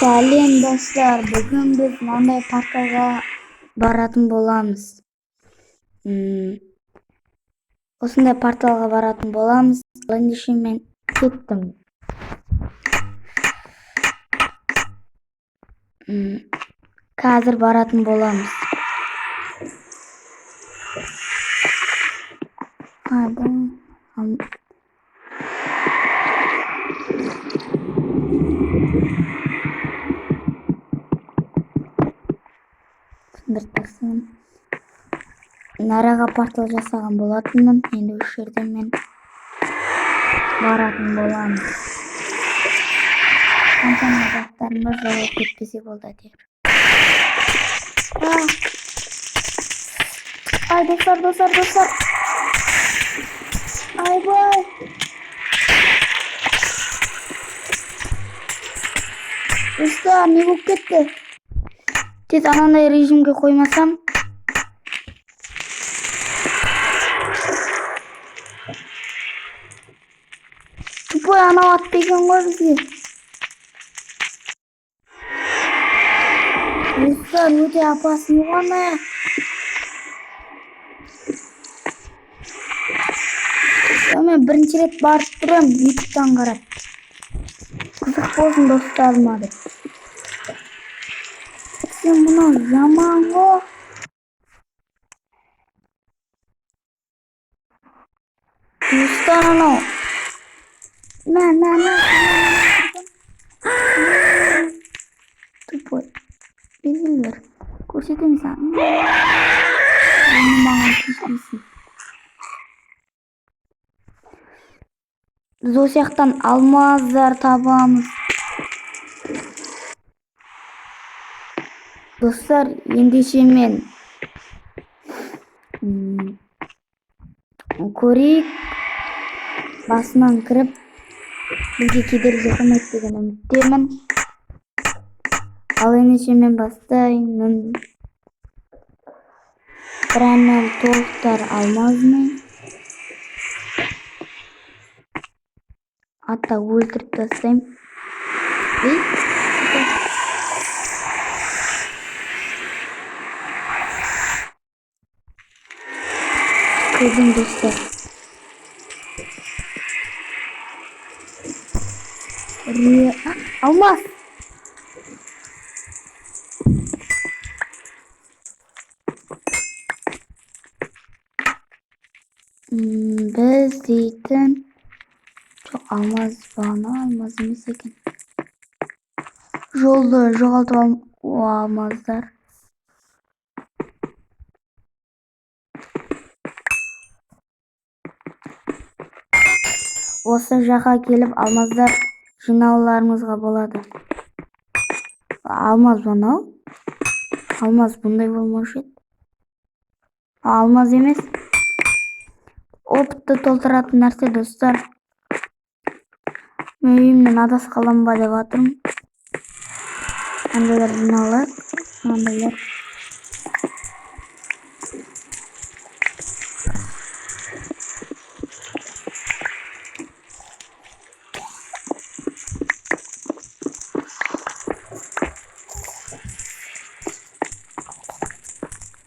Сәлем достар, бүгін біз мынандай паркаға баратын боламыз. Осындай порталға баратын боламыз. Ендеше мен кеттім. Қазір баратын боламыз. Нараға портал жасаған болатынмын. Енді осы жерден мен баратын боламыз. Қаншама заттарымыз жоғалып кетпесе болды әйтеуір. Ай, достар. Айбай. Достар, не болып кетті? Тез анандай режимге қоймасам. Тупой анау атпеген ғой бізге. Достар, өте опасын ғана. Мен бірінші рет барып тұрам, ютубтан қарап. Қызық болсын достарыма деп. Сен мынау жаман ғой. Достар, анау. На. Тупой. Безілдер. Көрсетем саған. Оны маған кешпейсің. Біз о сияқтан алмаздар табамыз. Достар, ендеше мен көрейік. Басынан кіріп, бізге кедергі жасамайды деген үміттемін. Ал ендеше мен бастайын. Прямо толықтар алмазмын. Ата өлтіріп тастайым. Көзім достар. Алмаз. Біз дейтін жоқ, алмаз бағана алмаз емес екен. Жолды жоғалтып алмаздар. Осы жаққа келіп алмаздар жинауларыңызға болады. Алмаз бұнау. Алмаз бұндай болмаушы еді. Алмаз емес. Опытты толтыратын нәрсе достар. Мен үйімнен адас қалам ба деп атырмын. Андайлар жиналар. Андайлар.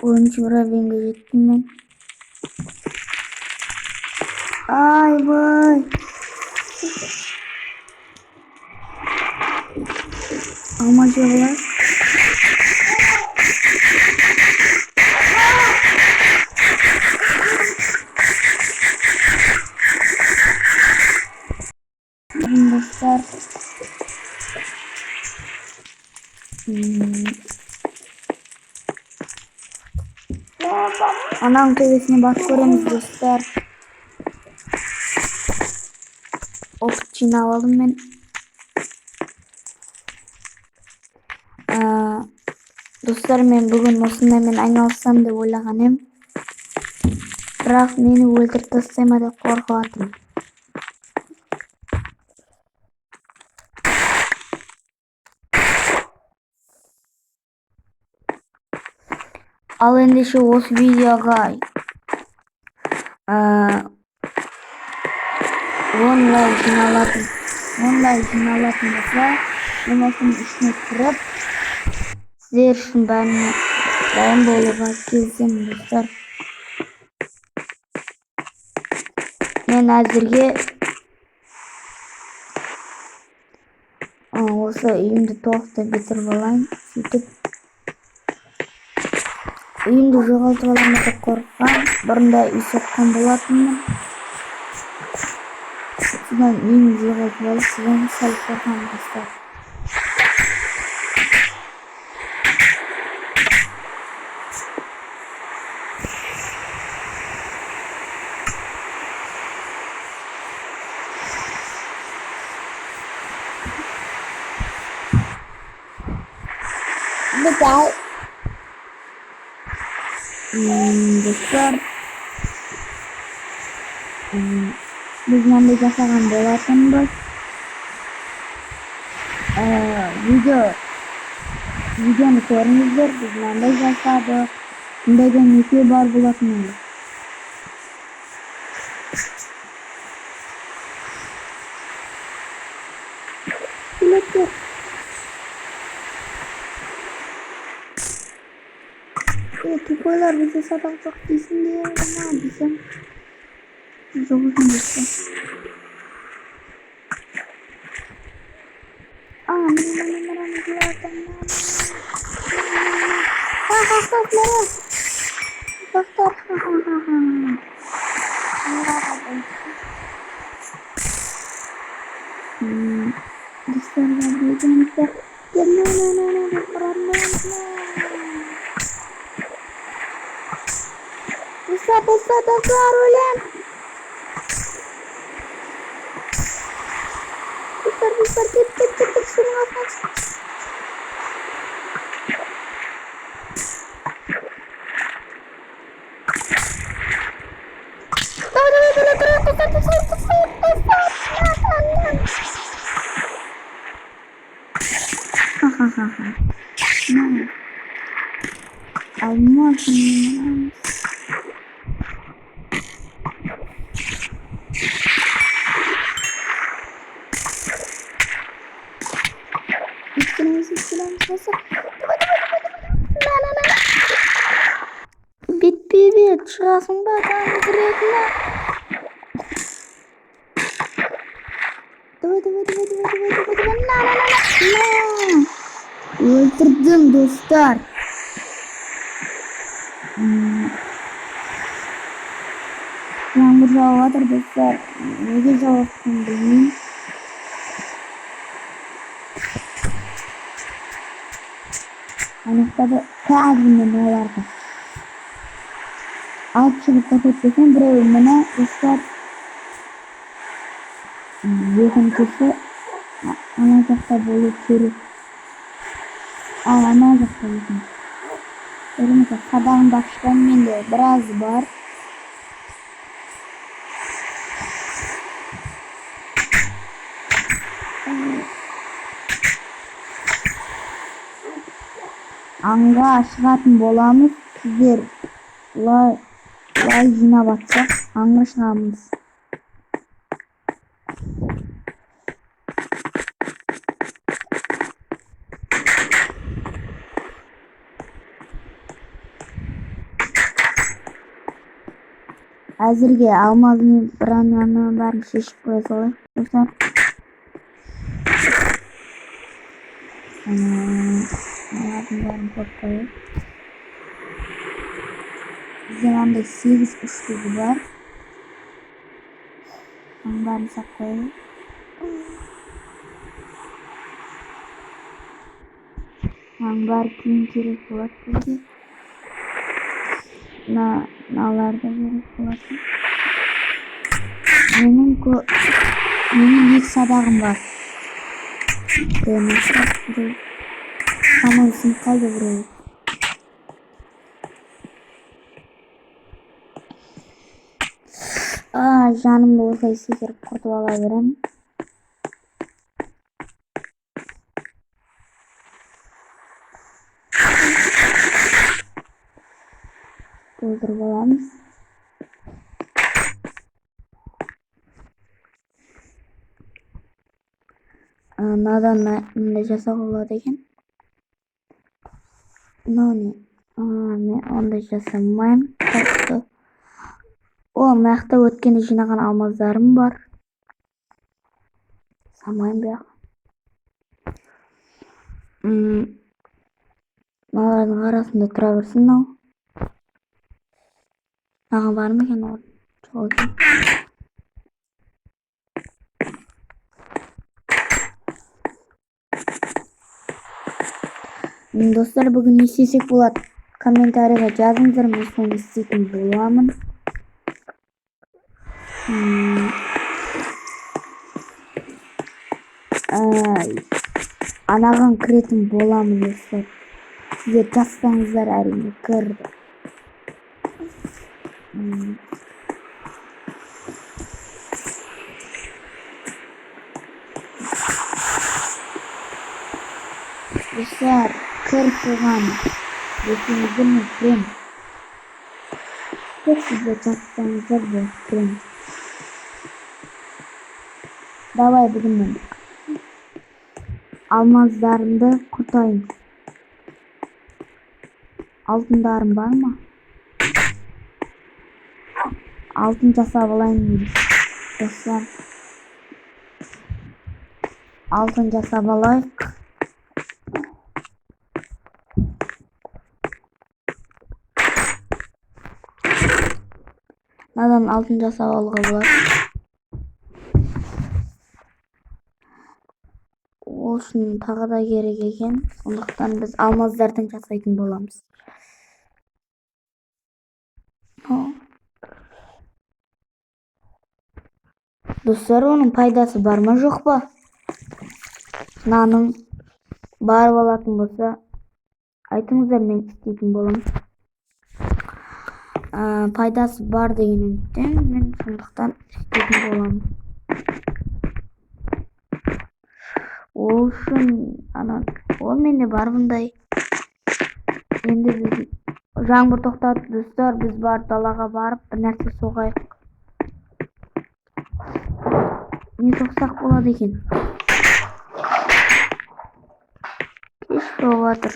Oyuncu uğraşınca gittim ben. Ay vay. Amacılar. Dostlar. Anam tövbesine bak göremiz dostlar. Opçini alalım ben. Dostlar, men bugün osындай men айналыссам деп ойлаған ем. Бірақ мені өлтіріп тастайма деп қорқып атырмын. Ал ендеше осы видеоға 10 лайк жиналатын болса Мен осының ішіне кіріп, сіздер үшін дайын болуға келісемін достар. Мен әзірге осы үйімді толықтай бітіріп алайын. Сөйтіп үйімді жоғалтып аламын деп қорыққам. Бұрында үй соққан болатынмын. Содан үйімді жоғалтып алып, содан сәл қорқамын достар. Betul. Dostlar. Biz nanti jasakan bolatan bos. Videoni ko'ringizlar. Biz nanti jasadik. Bundagan video bor bo'latan. Tipolar bize sadak çok değilsin diye ama bizim zorun işte. Besar ulan. Besar git şunu aç. Almaz mı? Bit çıkasın bakalım direkle. Öldürdüm dostlar. Yağmur yağıyordur dostlar. Ne güzel olsun benim. Anahtarı kağıdımda ne vardı? Alt çıkıp kapatırken buraya ölmene dostlar. Yakıncısı anacakta böyle çürü. Anacakta yakın. Örümce kadağın baştan mende biraz var. Аңға шығатын боламыз. Сіздер лай жинап атсақ, аңға шығамыз. Әзірге алмазының бұранғанның бәрін шешіп қоя салайық, достар. Алмазының бәрін қойып қойып. Бізде андай 8 үштігі бар. Оның бәрін сап қойып. Оның бәрі кейін керек болады бізде. Наларды керек болады. Менің 2 садағым бар. Самый сын қалды біреу. Жанымды осылай секіріп құртып ала беремін. Толтырып аламыз. Надан мындай жасауга болот экен. Мынаны мен андай жасамайм. Мына жакта өткөндө жинаган алмаздарым бар. Самайм бияк. Алардын арасында тура берсин ал. Мага бармы экен ал? Жок экен. Достор, бүгүн не istesek болот? Комментарийге жазыңыздар, мен сону istейтин боламын. Анаган киретін боламын достор. Сіздер жазсаңыздар әрине кірді. Достар, кір туған бетіңізді мен кірем. Тек сіздер жазсаңыздар бұл кірем. Давай бүгін мен алмаздарымды құртайын. Алтындарым бар ма? Алтын жасап алайын мен. Достар, алтын жасап алайық. Надан алтын жасап алуға болады. Ол үшін тағы да керек екен. Сондықтан біз алмаздардан жасайтын боламыз. Достар, оның пайдасы бар ма жоқ па? Наның бар болатын болса, айтыңыздар, мен істейтін боламын. Пайдасы бар деген үміттемін, мен сондықтан істейтін боламын. Ол үшін ол менде бар бұндай. Енді біз жаңбыр тоқтады достар, біз бар далаға барып бір нәрсе соғайық. Не соқсақ болады екен? Кеш болып жатыр.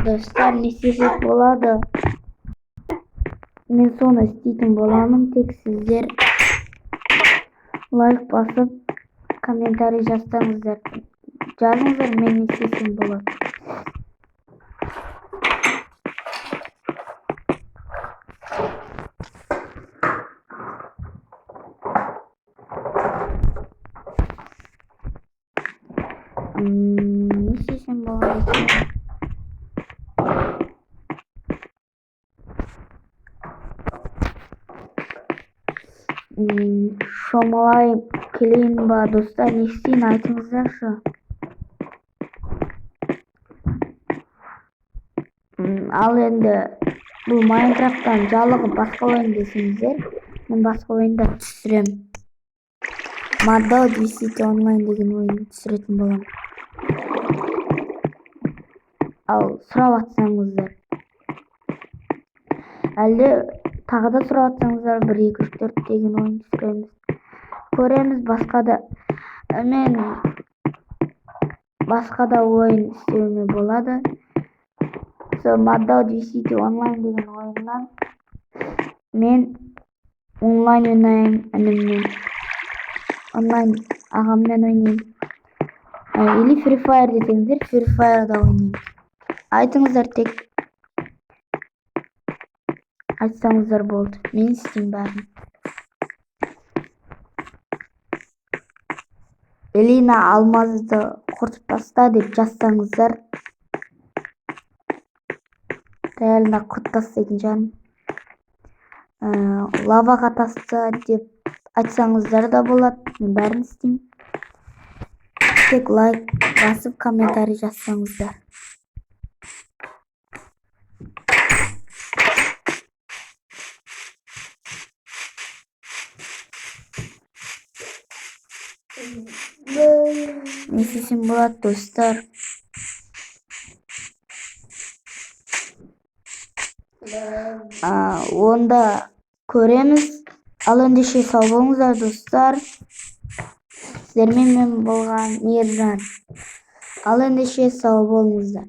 Достар, не істесек болады? Мен соны істейтін боламын. Тек сіздер лайк басып, комментарий жазсаңыздар. Жазыңыздар, мен не істесем болады. Не істесем болады екен? Шомалайып келейін ба достар, не істейін айтыңыздаршы. Ал енді бұл Майнкрафттан жалығып басқа ойын десеңіздер, мен басқа ойында түсірем. Moddao City Online деген ойын түсіретін болам. Ал сұрап атсаңыздар. Әлде тағы да сұрап атсаңыздар, 1, 2, 3, 4 деген ойын түсіреміз. Көреміз, мен басқа да ойын істеуіме болады. Moddao City Online деген ойыннан мен онлайн ойнайын, ініммен. Онлайн ағаммен ойнайын. Или Free Fire десеңіздер, Free Fire'да ойнайын. Айтыңыздар, тек айтсаңыздар болды. Мен істеймін бәрін. Элина алмазды құртып таста деп жазсаңыздар. Реально құртып тастайтын жаным. Лаваға таста деп айтсаңыздар да болады. Мен бәрін істеймін. Тек лайк басып, комментарий жазсаңыздар. Не істесем болады достар? Onda көреміз. Ал ендеше сау болыңыздар достар. Сіздермен мен болған Мейіржан. Ал ендеше сау болыңыздар.